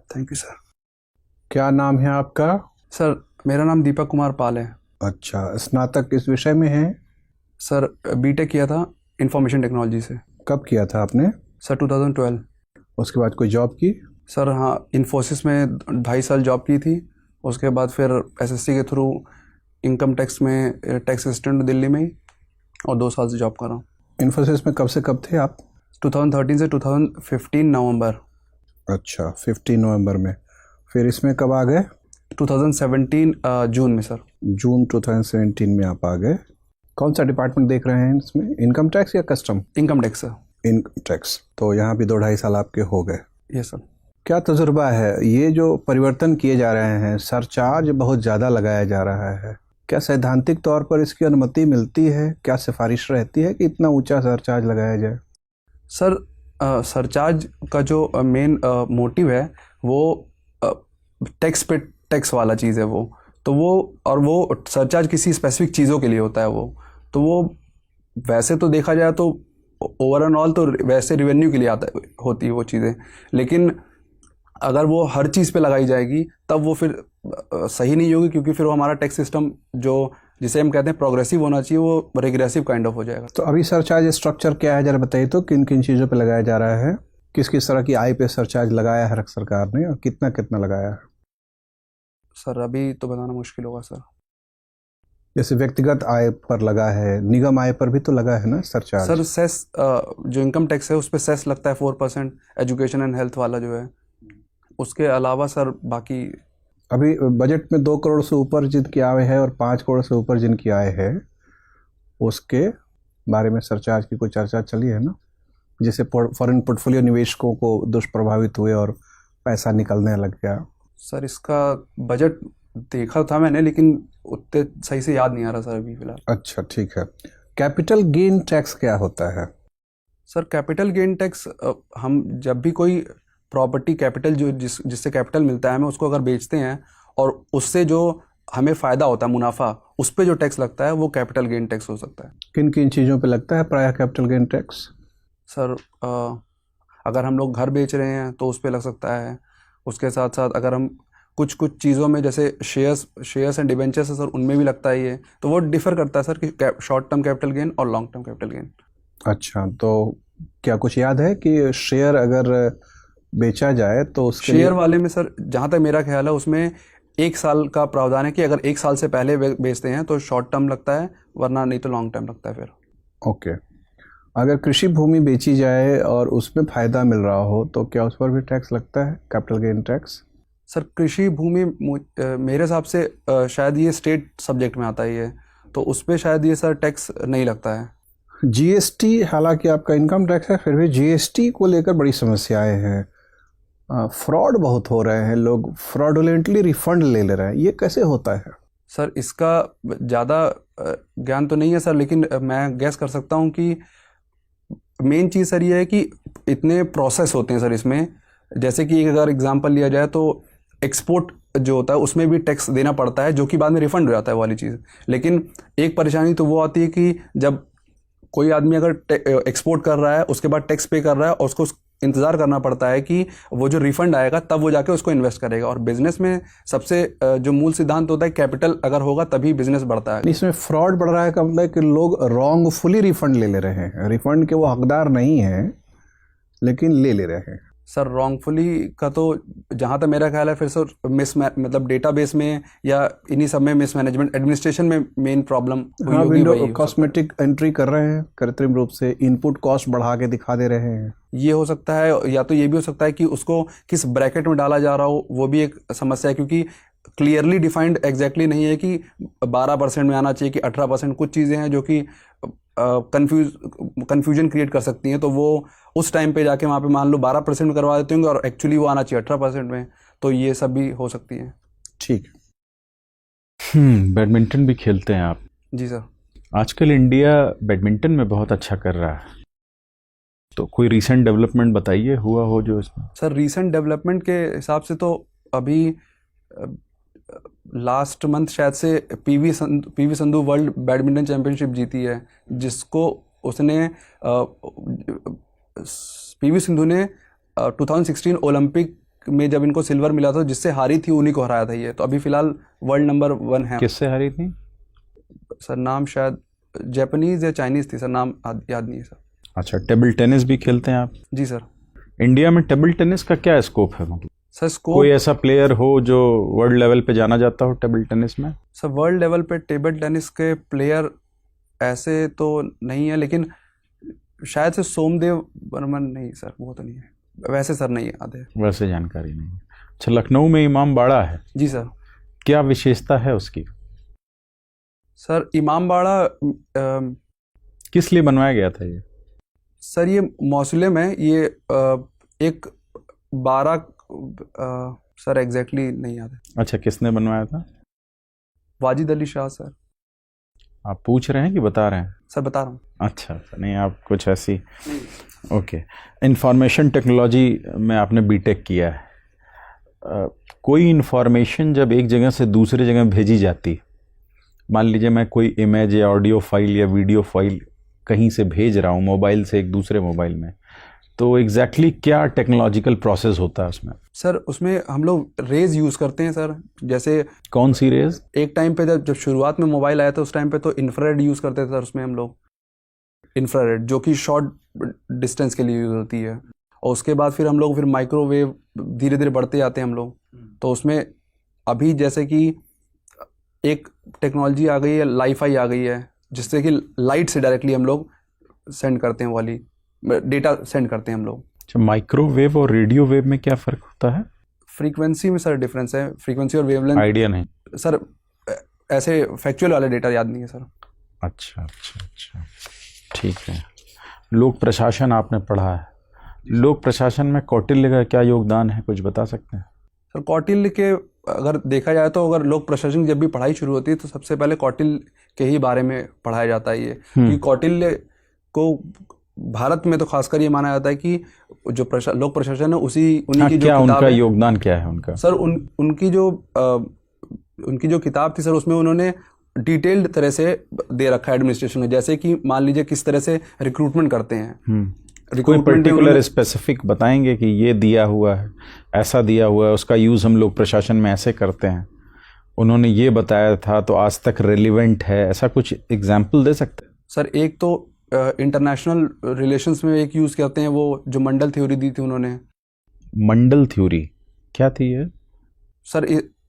Thank you sir. क्या नाम है आपका? सर मेरा नाम दीपक कुमार पाल है। अच्छा, स्नातक किस विषय में है? सर बीटेक किया था इंफॉर्मेशन टेक्नोलॉजी से। कब किया था आपने? सर 2012। उसके बाद कोई जॉब की? सर हाँ, इन्फोसिस में 2.5 साल जॉब की थी। उसके बाद फिर एसएससी के थ्रू इनकम टैक्स में टैक्स असिस्टेंट दिल्ली में ही, और 2 साल से जॉब कर रहा हूँ। इन्फोसिस में कब से कब थे आप? 2013 से 2015 नवंबर। अच्छा, 15 नवंबर में। फिर इसमें कब आ गए? 2017 जून में सर। जून 2017 में आप आ गए। कौन सा डिपार्टमेंट देख रहे हैं इसमें, इनकम टैक्स या custom? Income tax sir. Income tax. तो यहाँ भी 2-2.5 साल आपके हो गए। Yes sir. क्या तजुर्बा है? ये जो परिवर्तन किए जा रहे हैं, सरचार्ज बहुत ज़्यादा लगाया जा रहा है, क्या सैद्धांतिक तौर पर इसकी अनुमति मिलती है? क्या सिफारिश रहती है कि इतना ऊंचा सरचार्ज लगाया जाए? सर सरचार्ज का जो मेन मोटिव है वो टैक्स पे टैक्स वाला चीज़ है वो। तो वो, और वो सरचार्ज किसी स्पेसिफिक चीज़ों के लिए होता है वो। तो वो वैसे तो देखा जाए तो ओवरऑल तो वैसे रिवेन्यू के लिए आता होती है वो चीज़ें। लेकिन अगर वो हर चीज़ पे लगाई जाएगी तब वो फिर सही नहीं होगी, क्योंकि फिर वो हमारा टैक्स सिस्टम जो जिसे हम कहते हैं प्रोग्रेसिव होना चाहिए, वो रेग्रेसिव काइंड ऑफ हो जाएगा। तो अभी सरचार्ज स्ट्रक्चर क्या है, जरा बताइए तो, किन किन चीज़ों पे लगाया जा रहा है? किस किस तरह की आय पे सरचार्ज लगाया है सरकार ने, और कितना कितना लगाया है? सर अभी तो बताना मुश्किल होगा सर। जैसे व्यक्तिगत आय पर लगा है, निगम आय पर भी तो लगा है ना सरचार्ज? सर सेस जो इनकम टैक्स है उस पर सेस लगता है 4%, एजुकेशन एंड हेल्थ वाला जो है। उसके अलावा सर बाकी अभी बजट में 2 करोड़ से ऊपर जिनकी आय है और 5 करोड़ से ऊपर जिनकी आय है, उसके बारे में सरचार्ज की कोई चर्चा चली है ना, जिससे फॉरेन पोर्टफोलियो निवेशकों को दुष्प्रभावित हुए और पैसा निकलने लग गया। सर इसका बजट देखा था मैंने, लेकिन उतने सही से याद नहीं आ रहा सर अभी फिलहाल। अच्छा, ठीक है। कैपिटल गेन टैक्स क्या होता है? सर कैपिटल गेन टैक्स, हम जब भी कोई प्रॉपर्टी कैपिटल जो जिससे कैपिटल मिलता है हमें, उसको अगर बेचते हैं और उससे जो हमें फ़ायदा होता है मुनाफा, उस पर जो टैक्स लगता है वो कैपिटल गेन टैक्स हो सकता है। किन किन चीज़ों पे लगता है प्रायः कैपिटल गेन टैक्स? सर अगर हम लोग घर बेच रहे हैं तो उस पर लग सकता है। उसके साथ साथ अगर हम कुछ कुछ चीज़ों में, जैसे शेयर्स एंड डिबेंचर्स है सर, उनमें भी लगता है ये। तो वो डिफ़र करता है सर कि शॉर्ट टर्म कैपिटल गेन और लॉन्ग टर्म कैपिटल गेन। अच्छा, तो क्या कुछ याद है कि शेयर अगर बेचा जाए तो उसके लिए? शेयर वाले में सर जहाँ तक मेरा ख्याल है उसमें 1 साल का प्रावधान है कि अगर 1 साल से पहले बेचते हैं तो शॉर्ट टर्म लगता है, वरना नहीं तो लॉन्ग टर्म लगता है फिर। ओके। अगर कृषि भूमि बेची जाए और उसमें फ़ायदा मिल रहा हो तो क्या उस पर भी टैक्स लगता है, कैपिटल गेन टैक्स? सर कृषि भूमि मेरे हिसाब से शायद ये स्टेट सब्जेक्ट में आता है ये, तो उस पर शायद ये सर टैक्स नहीं लगता है। जीएसटी, हालांकि आपका इनकम टैक्स है, फिर भी जीएसटी को लेकर बड़ी समस्याएं हैं। फ्रॉड बहुत हो रहे हैं, लोग फ्रॉडुलेंटली रिफंड ले रहे हैं, ये कैसे होता है? सर इसका ज़्यादा ज्ञान तो नहीं है सर, लेकिन मैं गैस कर सकता हूँ कि मेन चीज़ सर ये है कि इतने प्रोसेस होते हैं सर इसमें। जैसे कि अगर एग्जांपल लिया जाए तो एक्सपोर्ट जो होता है उसमें भी टैक्स देना पड़ता है, जो कि बाद में रिफंड हो जाता है वाली चीज़। लेकिन एक परेशानी तो वो आती है कि जब कोई आदमी अगर एक्सपोर्ट कर रहा है उसके बाद टैक्स पे कर रहा है और उसको इंतज़ार करना पड़ता है कि वो जो रिफंड आएगा तब वो जाके उसको इन्वेस्ट करेगा। और बिजनेस में सबसे जो मूल सिद्धांत होता है, कैपिटल अगर होगा तभी बिजनेस बढ़ता है। इसमें फ्रॉड बढ़ रहा है का मतलब कि लोग रॉन्गफुली रिफंड ले रहे हैं, रिफंड के वो हकदार नहीं हैं लेकिन ले रहे हैं। सर रॉन्गफुली का तो जहाँ तक मेरा ख्याल है फिर सर मतलब डेटाबेस में या इन्हीं सब में मिसमैनेजमेंट, एडमिनिस्ट्रेशन में मेन प्रॉब्लम हुई हाँ, होगी, विंडो वही हो सकता है। कॉस्मेटिक एंट्री कर रहे हैं कृत्रिम रूप से, इनपुट कॉस्ट बढ़ा के दिखा दे रहे हैं। ये हो सकता है, या तो ये भी हो सकता है कि उसको किस ब्रैकेट में डाला जा रहा हो, वो भी एक समस्या है, क्योंकि क्लियरली डिफाइंड एग्जैक्टली नहीं है कि 12% में आना चाहिए कि 18%। कुछ चीज़ें हैं जो कि कन्फ्यूजन क्रिएट कर सकती हैं, तो वो उस टाइम पे जाके वहाँ पे मान लो 12% में करवा देते होंगे और एक्चुअली वो आना चाहिए 18% में। तो ये सब भी हो सकती है। ठीक। बैडमिंटन भी खेलते हैं आप? जी सर। आजकल इंडिया बैडमिंटन में बहुत अच्छा कर रहा है, तो कोई रीसेंट डेवलपमेंट बताइए हुआ हो जो इसमें। सर रीसेंट डेवलपमेंट के हिसाब से तो अभी लास्ट मंथ शायद से PV Sandhu world badminton championship जीती है, जिसको उसने पीवी सिंधु ने 2016 ओलंपिक में जब इनको सिल्वर मिला था, जिससे हारी थी उन्हीं को हराया था ये। तो अभी फिलहाल वर्ल्ड नंबर 1 है। किससे हारी थी? सर नाम शायद जापानीज या चाइनीज थी सर, नाम याद नहीं है सर। अच्छा, टेबल टेनिस भी खेलते हैं आप? जी सर। इंडिया में टेबल टेनिस का क्या स्कोप है? मतलब सर स्कोप, कोई ऐसा प्लेयर हो जो वर्ल्ड लेवल पे जाना जाता हो टेबल टेनिस में? सर वर्ल्ड लेवल पे टेबल टेनिस के प्लेयर ऐसे तो नहीं है, लेकिन शायद से सोमदेव बर्मन, नहीं सर वो तो नहीं है वैसे सर, नहीं याद है वैसे जानकारी नहीं। अच्छा, लखनऊ में इमाम बाड़ा है? जी सर। क्या विशेषता है उसकी? सर इमाम बाड़ा किस लिए बनवाया गया था ये? सर ये मौसुलम है, ये एक 12 सर एग्जैक्टली नहीं याद है। अच्छा, किसने बनवाया था? वाजिद अली शाह सर। आप पूछ रहे हैं कि बता रहे हैं? सर बता रहा हूँ। अच्छा, नहीं आप कुछ ऐसी। ओके, इंफॉर्मेशन टेक्नोलॉजी में आपने बीटेक किया है। कोई इंफॉर्मेशन जब एक जगह से दूसरी जगह भेजी जाती, मान लीजिए मैं कोई इमेज या ऑडियो फाइल या वीडियो फाइल कहीं से भेज रहा हूँ मोबाइल से एक दूसरे मोबाइल में, तो एग्जैक्टली क्या टेक्नोलॉजिकल प्रोसेस होता है उसमें? सर उसमें हम लोग रेज यूज़ करते हैं सर। जैसे कौन सी रेज? एक टाइम पे जब शुरुआत में मोबाइल आया था उस टाइम पे तो इंफ्रारेड यूज़ करते थे सर उसमें हम लोग, इंफ्रारेड जो कि शॉर्ट डिस्टेंस के लिए यूज़ होती है। और उसके बाद फिर हम लोग फिर माइक्रोवेव धीरे धीरे बढ़ते जाते हैं हम लोग। तो उसमें अभी जैसे कि एक टेक्नोलॉजी आ गई है, लाईफाई आ गई है, जिससे कि लाइट से डायरेक्टली हम लोग सेंड करते हैं, वाली डेटा सेंड करते हैं हम लोग। अच्छा, माइक्रोवेव और रेडियो वेव में क्या फ़र्क होता है? फ्रीक्वेंसी में सर डिफरेंस है, फ्रीक्वेंसी और वेवलेंथ। आइडिया नहीं सर, ऐसे फैक्चुअल वाले डेटा याद नहीं है सर। अच्छा अच्छा अच्छा, ठीक है। लोक प्रशासन आपने पढ़ा है, लोक प्रशासन में कौटिल्य का क्या योगदान है, कुछ बता सकते हैं? सर कौटिल्य के अगर देखा जाए तो अगर लोक प्रशासन की जब भी पढ़ाई शुरू होती है तो सबसे पहले कौटिल्य के ही बारे में पढ़ाया जाता है ये। कि कौटिल्य को भारत में तो खासकर ये माना जाता है कि जो लोक प्रशासन है उन्हीं की जो क्या किताब उनका है, योगदान क्या है उनका? सर उनकी जो किताब थी सर उसमें उन्होंने डिटेल्ड तरह से दे रखा है एडमिनिस्ट्रेशन में। जैसे कि मान लीजिए किस तरह से रिक्रूटमेंट करते हैं। कोई पर्टिकुलर स्पेसिफिक बताएंगे कि ये दिया हुआ है, ऐसा दिया हुआ है, उसका यूज़ हम लोग प्रशासन में ऐसे करते हैं, उन्होंने ये बताया था तो आज तक रेलिवेंट है, ऐसा कुछ एग्जाम्पल दे सकते हैं? सर एक तो इंटरनेशनल रिलेशंस में एक यूज़ करते हैं, वो जो मंडल थ्योरी दी थी उन्होंने। मंडल थ्योरी क्या थी ये? सर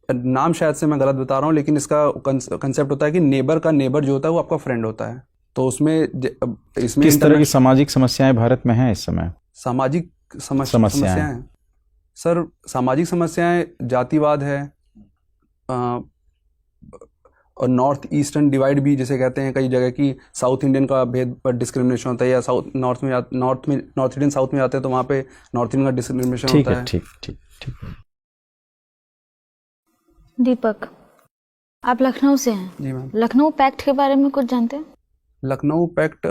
नाम शायद से मैं गलत बता रहा हूँ, लेकिन इसका कंसेप्ट होता है कि नेबर का नेबर जो होता है वो आपका फ्रेंड होता है। तो उसमें इसमें किस तरह की सामाजिक समस्याएं भारत में हैं इस समय? सामाजिक समस्याएं सर, सामाजिक समस्याएं जातिवाद है, और नॉर्थ ईस्टर्न डिवाइड भी जिसे कहते हैं कई जगह की, साउथ इंडियन का भेद पर डिस्क्रिमिनेशन होता है, या नॉर्थ इंडियन साउथ में आते हैं तो वहाँ पे नॉर्थ इंडियन का डिस्क्रिमिनेशन होता है। ठीक ठीक ठीक। दीपक, आप लखनऊ से हैं। जी मैम। लखनऊ पैक्ट के बारे में कुछ जानते हैं? लखनऊ पैक्ट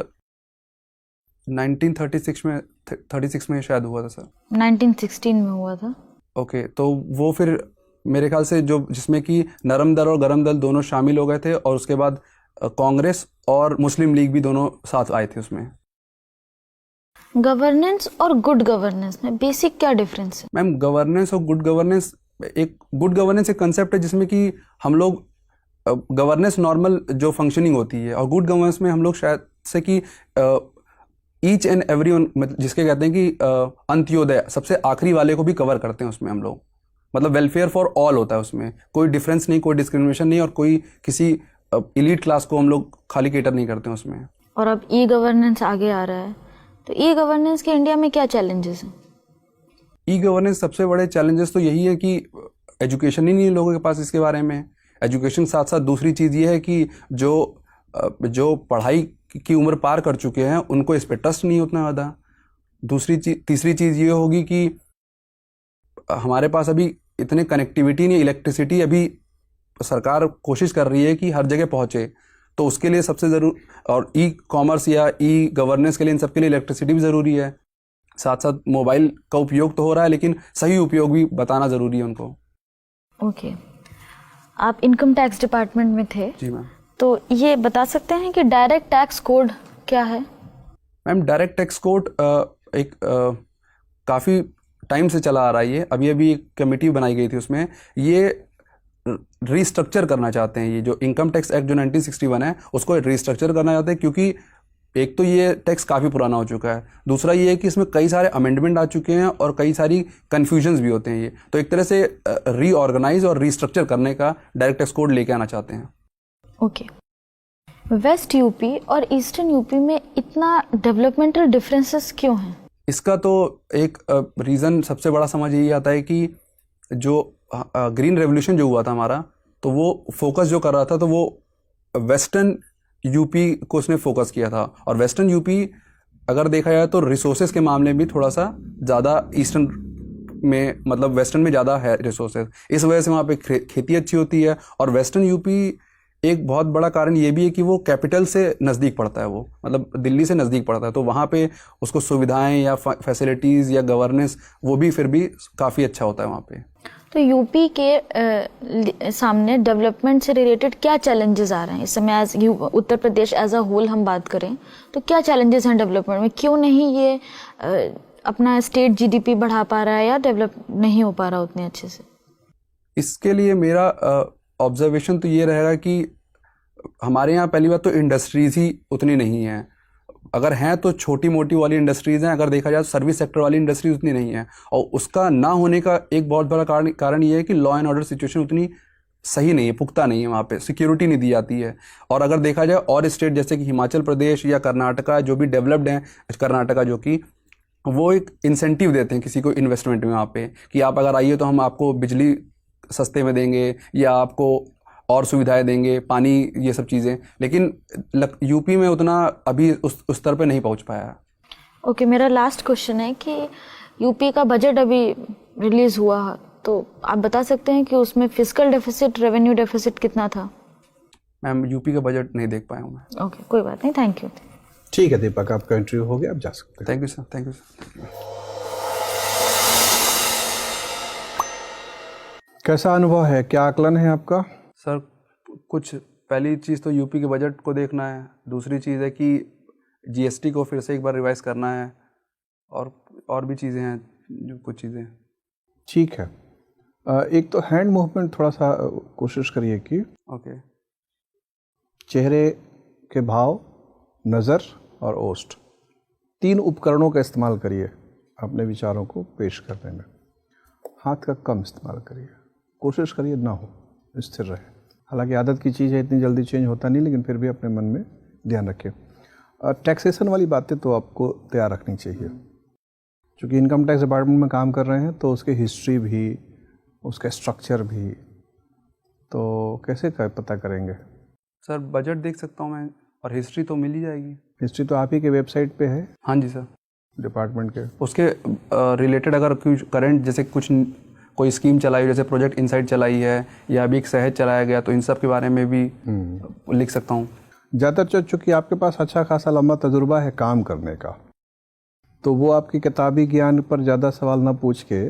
1936 में शायद हुआ था सर। 1916 में हुआ था। ओके, तो वो फिर मेरे ख्याल से जो जिसमें कि नरम दल और गरम दल दोनों शामिल हो गए थे, और उसके बाद कांग्रेस और मुस्लिम लीग भी दोनों साथ आए थे उसमें। गवर्नेंस और गुड गवर्नेंस में बेसिक क्या डिफरेंस है? मैम गवर्नेंस और गुड गवर्नेंस, गुड गवर्नेंस एक कंसेप्ट है जिसमें कि हम लोग गवर्नेंस नॉर्मल जो फंक्शनिंग होती है, और गुड गवर्नेंस में हम लोग शायद से कि ईच एंड एवरी वन, जिसके कहते हैं कि अंत्योदय, सबसे आखिरी वाले को भी कवर करते हैं उसमें हम लोग। मतलब वेलफेयर फॉर ऑल होता है उसमें, कोई डिफरेंस नहीं, कोई डिस्क्रिमिनेशन नहीं, और कोई किसी एलीट क्लास को हम लोग खाली केटर नहीं करते हैं उसमें। और अब ई गवर्नेंस आगे आ रहा है, तो ई गवर्नेंस के इंडिया में क्या चैलेंजेस हैं? ई गवर्नेंस सबसे बड़े चैलेंजेस तो यही है कि एजुकेशन ही नहीं है लोगों के पास इसके बारे में। एजुकेशन के साथ साथ दूसरी चीज़ ये है कि जो पढ़ाई की उम्र पार कर चुके हैं उनको इस पर ट्रस्ट नहीं उतना ज़्यादा। तीसरी चीज़ ये होगी कि हमारे पास अभी इतने कनेक्टिविटी नहीं, इलेक्ट्रिसिटी अभी सरकार कोशिश कर रही है कि हर जगह पहुँचे, तो उसके लिए सबसे ज़रूर, और ई कॉमर्स या ई गवर्नेंस के लिए इन सब के लिए इलेक्ट्रिसिटी भी ज़रूरी है। साथ साथ मोबाइल का उपयोग तो हो रहा है, लेकिन सही उपयोग भी बताना ज़रूरी है उनको। ओके, आप इनकम टैक्स डिपार्टमेंट में थे। जी मैम। तो ये बता सकते हैं कि डायरेक्ट टैक्स कोड क्या है? मैम डायरेक्ट टैक्स कोड एक काफ़ी टाइम से चला आ रहा है, ये अभी अभी एक कमेटी बनाई गई थी, उसमें ये रीस्ट्रक्चर करना चाहते हैं। ये जो इनकम टैक्स एक्ट जो 1961 है उसको रीस्ट्रक्चर करना चाहते हैं, क्योंकि एक तो ये टैक्स काफ़ी पुराना हो चुका है, दूसरा ये है कि इसमें कई सारे अमेंडमेंट आ चुके हैं और कई सारी कन्फ्यूजन्स भी होते हैं। ये तो एक तरह से रीऑर्गेनाइज और रीस्ट्रक्चर करने का डायरेक्ट टैक्स कोड लेके आना चाहते हैं। ओके, वेस्ट यूपी और ईस्टर्न यूपी में इतना डेवलपमेंटल डिफरेंसेस क्यों हैं? इसका तो एक रीज़न सबसे बड़ा समझ यही आता है कि जो ग्रीन रेवोल्यूशन जो हुआ था हमारा, तो वो फोकस जो कर रहा था, तो वो वेस्टर्न यूपी को उसने फोकस किया था। और वेस्टर्न यूपी अगर देखा जाए तो रिसोर्सेज के मामले में भी थोड़ा सा ज़्यादा ईस्टर्न में, मतलब वेस्टर्न में ज़्यादा है रिसोर्सेज, इस वजह से वहाँ पे खेती अच्छी होती है। और वेस्टर्न यूपी एक बहुत बड़ा कारण ये भी है कि वो कैपिटल से नज़दीक पड़ता है, वो मतलब दिल्ली से नज़दीक पड़ता है, तो वहाँ पे उसको सुविधाएं या फैसिलिटीज़ या गवर्नेंस वो भी फिर भी काफ़ी अच्छा होता है वहाँ पे। तो यूपी के सामने डेवलपमेंट से रिलेटेड क्या चैलेंजेस आ रहे हैं इस समय? As Uttar Pradesh as a whole हम बात करें तो क्या चैलेंजेस हैं डेवलपमेंट में? क्यों नहीं ये अपना स्टेट जीडीपी बढ़ा पा रहा है या डेवलप नहीं हो पा रहा उतने अच्छे से? इसके लिए मेरा ऑब्जर्वेशन तो ये रहेगा कि हमारे यहाँ पहली बात तो इंडस्ट्रीज़ ही उतनी नहीं हैं, अगर हैं तो छोटी मोटी वाली इंडस्ट्रीज़ हैं, अगर देखा जाए तो सर्विस सेक्टर वाली इंडस्ट्रीज उतनी नहीं है। और उसका ना होने का एक बहुत बड़ा कारण ये है कि लॉ एंड ऑर्डर सिचुएशन उतनी सही नहीं है, पुख्ता नहीं है, वहाँ पे सिक्योरिटी नहीं दी जाती है। और अगर देखा जाए और स्टेट जैसे कि हिमाचल प्रदेश या कर्नाटका जो भी डेवलप्ड हैं, कर्नाटका जो कि वो एक इंसेंटिव देते हैं किसी को इन्वेस्टमेंट में वहाँ पे, कि आप अगर आइए तो हम आपको बिजली सस्ते में देंगे या आपको और सुविधाएं देंगे, पानी, ये सब चीज़ें। लेकिन यूपी में उतना अभी उस स्तर पे नहीं पहुंच पाया है। ओके, मेरा लास्ट क्वेश्चन है कि यूपी का बजट अभी रिलीज हुआ, तो आप बता सकते हैं कि उसमें फिस्कल डेफिसिट, रेवेन्यू डेफिसिट कितना था? मैम यूपी का बजट नहीं देख पाया हूँ मैं। ओके, कोई बात नहीं, थैंक यू। ठीक है दीपक, आपका इंटरव्यू हो गया, आप जा सकते हैं। Thank you sir, thank you sir. कैसा अनुभव है, क्या आकलन है आपका? सर कुछ, पहली चीज़ तो यूपी के बजट को देखना है, दूसरी चीज़ है कि जीएसटी को फिर से एक बार रिवाइज करना है, और भी चीज़ें हैं, जो कुछ चीज़ें। ठीक है, एक तो हैंड मूवमेंट थोड़ा सा कोशिश करिए कि ओके। चेहरे के भाव, नज़र और ओष्ठ, 3 उपकरणों का इस्तेमाल करिए अपने विचारों को पेश करने में। हाथ का कम इस्तेमाल करिए, कोशिश करिए ना हो, स्थिर रहे। हालांकि आदत की चीज़ है, इतनी जल्दी चेंज होता नहीं, लेकिन फिर भी अपने मन में ध्यान रखें। टैक्सेशन वाली बातें तो आपको तैयार रखनी चाहिए, क्योंकि इनकम टैक्स डिपार्टमेंट में काम कर रहे हैं तो उसकी हिस्ट्री भी, उसका स्ट्रक्चर भी, तो कैसे पता करेंगे? सर बजट देख सकता हूँ मैं, और हिस्ट्री तो मिल ही जाएगी। हिस्ट्री तो आप ही के वेबसाइट पे है। हाँ जी सर। डिपार्टमेंट के उसके रिलेटेड अगर कुछ करंट, जैसे कुछ कोई स्कीम चलाई, जैसे प्रोजेक्ट इनसाइट चलाई है या अभी एक सहज चलाया गया, तो इन सब के बारे में भी लिख सकता हूँ। ज़्यादातर चूँकि आपके पास अच्छा खासा लंबा तजुर्बा है काम करने का, तो वो आपकी किताबी ज्ञान पर ज़्यादा सवाल ना पूछ के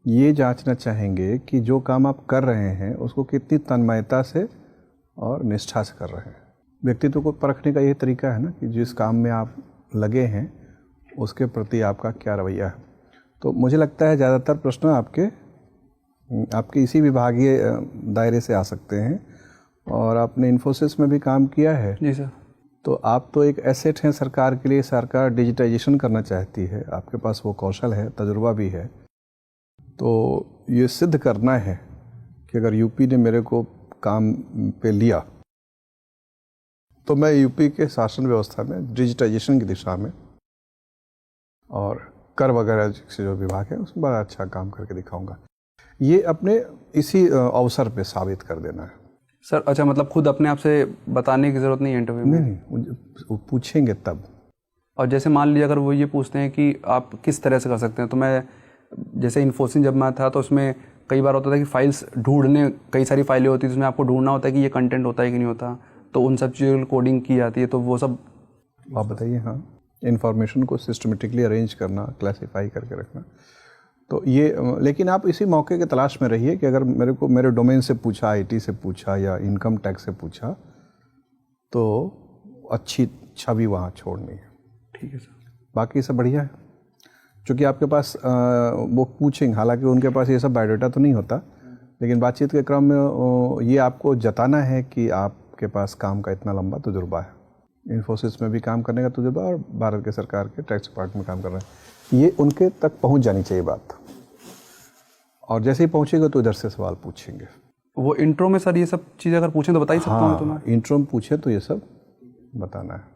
ये जांचना चाहेंगे कि जो काम आप कर रहे हैं उसको कितनी तन्मयता से और निष्ठा से कर रहे हैं। व्यक्तित्व को परखने का ये तरीका है ना कि जिस काम में आप लगे हैं उसके प्रति आपका क्या रवैया है। तो मुझे लगता है ज़्यादातर प्रश्न आपके इसी विभागीय दायरे से आ सकते हैं, और आपने इन्फोसिस में भी काम किया है। जी सर। तो आप तो एक एसेट हैं सरकार के लिए, सरकार डिजिटाइजेशन करना चाहती है, आपके पास वो कौशल है, तजुर्बा भी है। तो ये सिद्ध करना है कि अगर यूपी ने मेरे को काम पे लिया तो मैं यूपी के शासन व्यवस्था में डिजिटाइजेशन की दिशा में और कर वगैरह से जो विभाग है उसमें बड़ा अच्छा काम करके दिखाऊंगा। ये अपने इसी अवसर पे साबित कर देना है सर। अच्छा, मतलब खुद अपने आप से बताने की ज़रूरत नहीं है इंटरव्यू में? नहीं, पूछेंगे तब। और जैसे मान लीजिए अगर वो ये पूछते हैं कि आप किस तरह से कर सकते हैं, तो मैं जैसे इन्फोसिस जब मैं था तो उसमें कई बार होता था कि फाइल्स ढूंढने, कई सारी फाइलें होती थी, उसमें आपको ढूंढना होता है कि ये कंटेंट होता है कि नहीं होता, तो उन सब चीज़ों की कोडिंग की जाती है, तो वो सब आप बताइए। हाँ, इन्फॉर्मेशन को सिस्टमेटिकली अरेंज करना, क्लासीफाई करके रखना, तो ये, लेकिन आप इसी मौके के तलाश में रहिए कि अगर मेरे डोमेन से पूछा, आईटी से पूछा या इनकम टैक्स से पूछा, तो अच्छी छवि वहाँ छोड़नी है। ठीक है सर। बाकी सब बढ़िया है। चूँकि आपके पास वो पूछेंगे, हालांकि उनके पास ये सब बायोडाटा तो नहीं होता, लेकिन बातचीत के क्रम में ये आपको जताना है कि आपके पास काम का इतना लंबा तजुर्बा है, इन्फोसिस में भी काम करने का तजुर्बा और भारत के सरकार के टैक्स डिपार्टमेंट में काम कर रहे हैं। ये उनके तक पहुंच जानी चाहिए बात, और जैसे ही पहुंचेगा तो इधर से सवाल पूछेंगे। वो इंट्रो में सर ये सब चीज़ें अगर पूछें तो बता ही सकता हूँ तो मैं। इंट्रो में पूछे तो ये सब बताना है।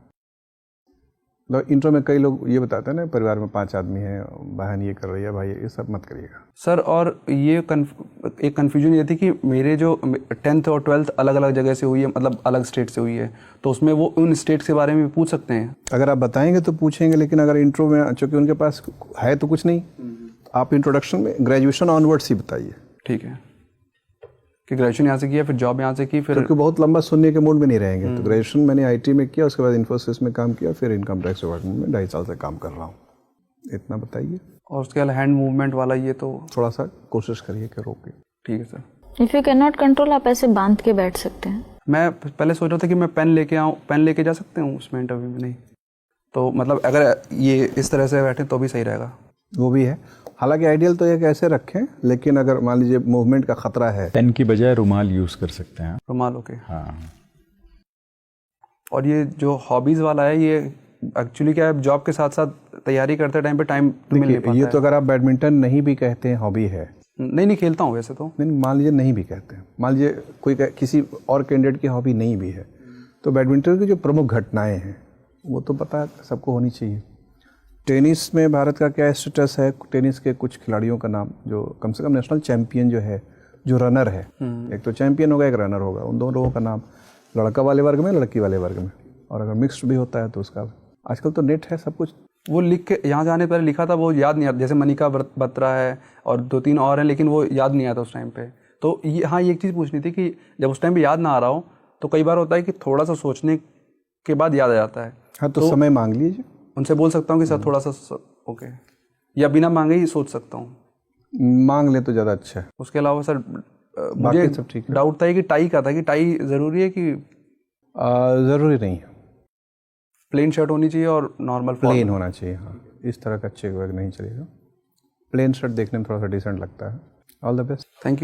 मतलब इंट्रो में कई लोग ये बताते हैं ना, परिवार में 5 आदमी हैं, बहन ये कर रही है, भाई ये सब मत करिएगा सर। और ये एक कन्फ्यूजन ये थी कि मेरे जो 10th और 12th अलग अलग जगह से हुई है, मतलब अलग स्टेट से हुई है, तो उसमें वो उन स्टेट्स के बारे में भी पूछ सकते हैं। अगर आप बताएंगे तो पूछेंगे, लेकिन अगर इंट्रो में, चूँकि उनके पास है तो कुछ नहीं, आप इंट्रोडक्शन में ग्रेजुएशन ऑनवर्ड्स ही बताइए। ठीक है कि ग्रेजुएशन यहाँ से किया, फिर जॉब यहाँ से की, फिर क्योंकि बहुत लंबा सुनने के मूड में नहीं रहेंगे। तो ग्रेजुएशन मैंने आईटी में किया, उसके बाद इन्फोसिस में काम किया, फिर इनकम टैक्स डिपार्टमेंट में 2.5 साल से काम कर रहा हूँ, इतना बताइए। और उसके अलावा हैंड मूवमेंट वाला ये तो थोड़ा सा कोशिश करिए कि रोके। ठीक है sir. If you can not control, आप ऐसे बांध के बैठ सकते हैं। मैं पहले सोच रहा था कि मैं पेन लेके आऊँ, पेन लेके जा सकते हूँ उसमें इंटरव्यू में? नहीं तो मतलब अगर ये इस तरह से बैठे तो भी सही रहेगा। वो भी है, हालांकि आइडियल तो ये कैसे रखें, लेकिन अगर मान लीजिए मूवमेंट का खतरा है, पेन की बजाय रुमाल यूज़ कर सकते हैं। रुमाल, ओके। हाँ। और ये जो हॉबीज़ वाला है, ये एक्चुअली क्या है, जॉब के साथ साथ तैयारी करते टाइम पे टाइम मिल नहीं पाता ये तो अगर आप बैडमिंटन नहीं भी कहते हैं हॉबी है। नहीं खेलता हूँ वैसे तो। नहीं, मान लीजिए नहीं भी कहते हैं, मान लीजिए कोई किसी और कैंडिडेट की हॉबी नहीं भी है, तो बैडमिंटन की जो प्रमुख घटनाएं हैं वो तो पता सबको होनी चाहिए। टेनिस में भारत का क्या स्टेटस है, टेनिस के कुछ खिलाड़ियों का नाम जो कम से कम नेशनल चैंपियन जो है, जो रनर है, एक तो चैंपियन होगा, एक रनर होगा, उन दोनों लोगों का नाम, लड़का वाले वर्ग में, लड़की वाले वर्ग में, और अगर मिक्स्ड भी होता है तो उसका, आजकल तो नेट है सब कुछ। वो लिख के यहाँ जाने पहले लिखा था, वो याद नहीं आता, जैसे मनिका बत्रा है और 2-3 और हैं, लेकिन वो याद नहीं आता उस टाइम पे। तो ये, हाँ, ये एक चीज़ पूछनी थी कि जब उस टाइम पे याद ना आ रहा हो तो कई बार होता है कि थोड़ा सा सोचने के बाद याद आ जाता है। हाँ, तो समय मांग लीजिए, उनसे बोल सकता हूँ कि सर थोड़ा सा ओके, या बिना मांगे ही सोच सकता हूँ? मांग ले तो ज़्यादा अच्छा है। उसके अलावा सर बाकी सब ठीक है। डाउट था कि टाई का था, कि टाई ज़रूरी है कि ज़रूरी नहीं है, प्लेन शर्ट होनी चाहिए और नॉर्मल प्लेन होना चाहिए। हाँ, इस तरह का चेक वेक नहीं चलेगा, प्लेन शर्ट देखने में थोड़ा सा डिसेंट लगता है। All the best. Thank you.